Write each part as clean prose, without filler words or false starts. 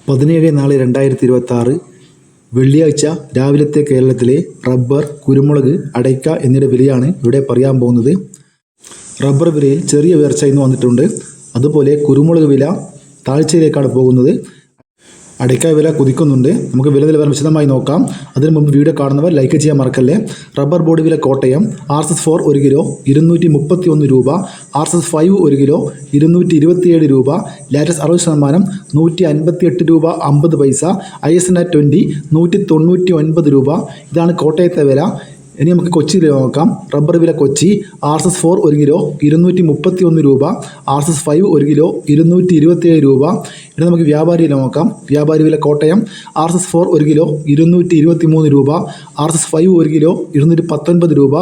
17/4/2026 വെള്ളിയാഴ്ച രാവിലത്തെ കേരളത്തിലെ റബ്ബർ, കുരുമുളക്, അടയ്ക്ക എന്നിവയുടെ വിലയാണ് ഇവിടെ പറയാൻ പോകുന്നത്. റബ്ബർ വിലയിൽ ചെറിയ ഉയർച്ച ഇന്ന് വന്നിട്ടുണ്ട്. അതുപോലെ കുരുമുളക് വില താഴ്ചയിലേക്കാണ് പോകുന്നത്. അടയ്ക്ക വില കുതിക്കുന്നുണ്ട്. നമുക്ക് വില നിലവാരം വിശദമായി നോക്കാം. അതിനു മുമ്പ് വീഡിയോ കാണുന്നവർ ലൈക്ക് ചെയ്യാൻ മറക്കല്ലേ. റബ്ബർ ബോർഡ് വില കോട്ടയം RSS4 1 കിലോ 231 രൂപ, RSS5 1 കിലോ 227 രൂപ, ലാറ്റസ് 60% 158 രൂപ 50 പൈസ, ISNA 20 199 രൂപ. ഇതാണ് കോട്ടയത്തെ വില. ഇനി നമുക്ക് കൊച്ചി വില നോക്കാം. റബ്ബർ വില കൊച്ചി RSS4 1 കിലോ 231 രൂപ, RSS5 1 കിലോ 227 രൂപ. ഇനി നമുക്ക് വ്യാപാരി വില നോക്കാം. വ്യാപാരി വില കോട്ടയം RSS4 1 കിലോ 223 രൂപ, RSS5 1 കിലോ 219 രൂപ,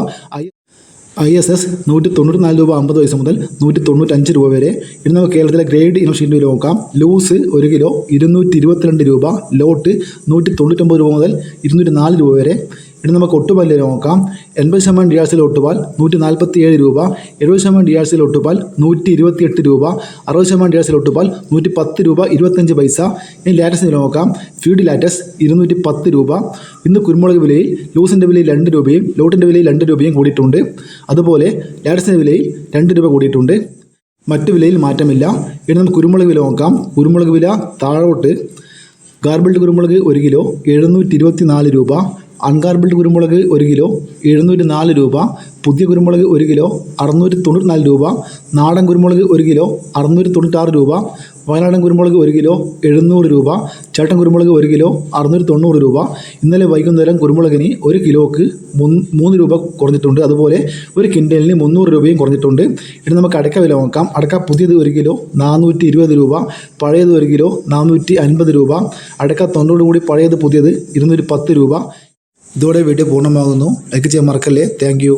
ISS 194 രൂപ 50 പൈസ മുതൽ 195 രൂപ വരെ. ഇനി നമുക്ക് കേരളത്തിലെ ഗ്രേഡ് ഇനം ഷീറ്റ് വില നോക്കാം. ലൂസ് 1 കിലോ 222 രൂപ, ലോട്ട് 199 രൂപ മുതൽ 204 രൂപ വരെ. ഇനി നമുക്ക് ഒട്ടുപാൽ നോക്കാം. 80% DRCയിൽ ഒട്ടുപാൽ 147 രൂപ, 70% DRCയിൽ ഒട്ടുപാൽ 128 രൂപ, 60% DRCയിൽ ഒട്ടുപാൽ 110 രൂപ 25 പൈസ. ഇനി ലാറ്റസ് വില നോക്കാം. ഫീഡ് ലാറ്റസ് 210 രൂപ. ഇന്ന് കുരുമുളക് വിലയിൽ ലൂസിൻ്റെ വിലയിൽ 2 രൂപയും ലോട്ടിൻ്റെ വിലയിൽ 2 രൂപയും കൂടിയിട്ടുണ്ട്. അതുപോലെ ലാറ്റസിൻ്റെ വിലയിൽ 2 രൂപ കൂടിയിട്ടുണ്ട്. മറ്റു വിലയിൽ മാറ്റമില്ല. ഇനി നമുക്ക് കുരുമുളക് വില നോക്കാം. കുരുമുളക് വില താഴോട്ട്. ഗാർബിൾഡ് കുരുമുളക് 1 കിലോ 724 രൂപ, അൺഗാർബിൾഡ് കുരുമുളക് 1 കിലോ 704 രൂപ, പുതിയ കുരുമുളക് 1 കിലോ 694 രൂപ, നാടൻ കുരുമുളക് 1 കിലോ 696 രൂപ, വയനാടൻ കുരുമുളക് 1 കിലോ 700 രൂപ, ചേട്ടൻ കുരുമുളക് 1 കിലോ 690 രൂപ. ഇന്നലെ വൈകുന്നേരം കുരുമുളകിന് 1 കിലോക്ക് 3 രൂപ കുറഞ്ഞിട്ടുണ്ട്. അതുപോലെ ഒരു കിൻഡലിന് 300 രൂപയും കുറഞ്ഞിട്ടുണ്ട്. ഇനി നമുക്ക് അടയ്ക്ക വില നോക്കാം. അടയ്ക്ക പുതിയത് 1 കിലോ 420 രൂപ, പഴയത് 1 കിലോ 450 രൂപ. അടയ്ക്ക തൊണ്ടോടുകൂടി പഴയത് പുതിയത് 210 രൂപ. ഇതോടെ വീഡിയോ പൂർണ്ണമാകുന്നു. ലൈക്ക് ചെയ്യാൻ മറക്കല്ലേ. Thank you.